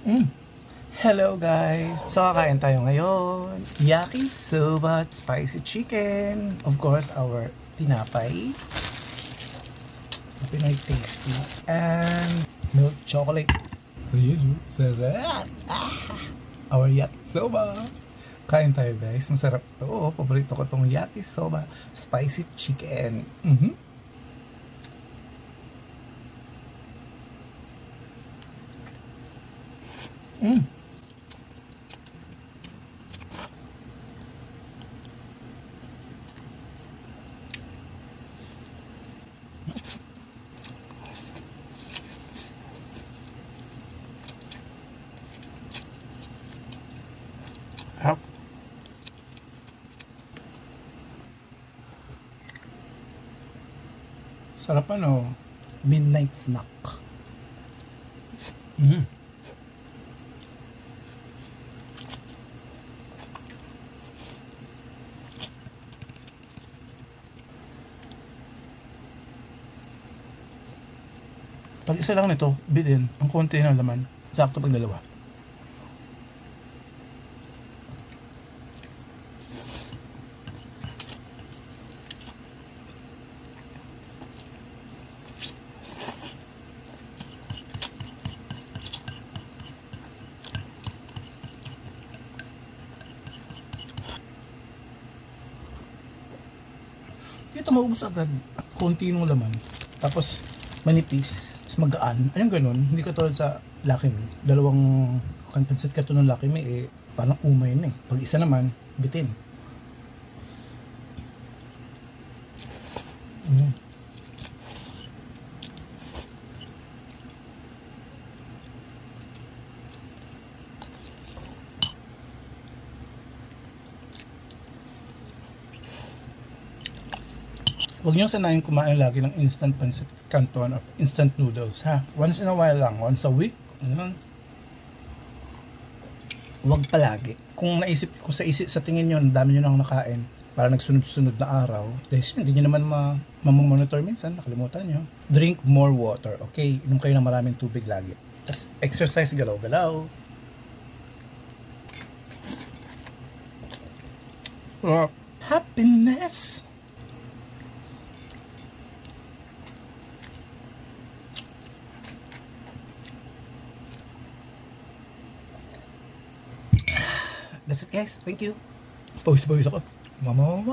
Mm. Hello guys! So kakain tayo ngayon. Yakisoba spicy chicken. Of course, our tinapay. Pinoy tasty. And milk chocolate. Really? Sarap! Our yakisoba. Kain tayo guys. Ang sarap to. Paborito ko tong yakisoba spicy chicken. Sarap. Sarap ano, midnight snack. Pag isa lang nito, bidin, ang konti ng laman. Sakto pag dalawa. Ito maubos agad. Konti ng laman. Tapos manipis. Tapos magaan. Ayun ganun. Hindi katulad sa Lucky Me. Dalawang pansit ka to ng Lucky Me eh parang umay na eh. Pag isa naman, bitin. Huwag niyong sanayin kumain lagi ng instant pancit canton or instant noodles, ha? Once in a while lang, once a week. Huwag palagi. Kung sa tingin niyo, dami niyo nang nakain, para nagsunod-sunod na araw, dahil hindi niyo naman mamamonitor minsan, nakalimutan niyo. Drink more water, okay? Inom kayo ng maraming tubig lagi. Tapos exercise, galaw-galaw. Happiness! That's it guys. Thank you. Pawis-pawis ako. Mama.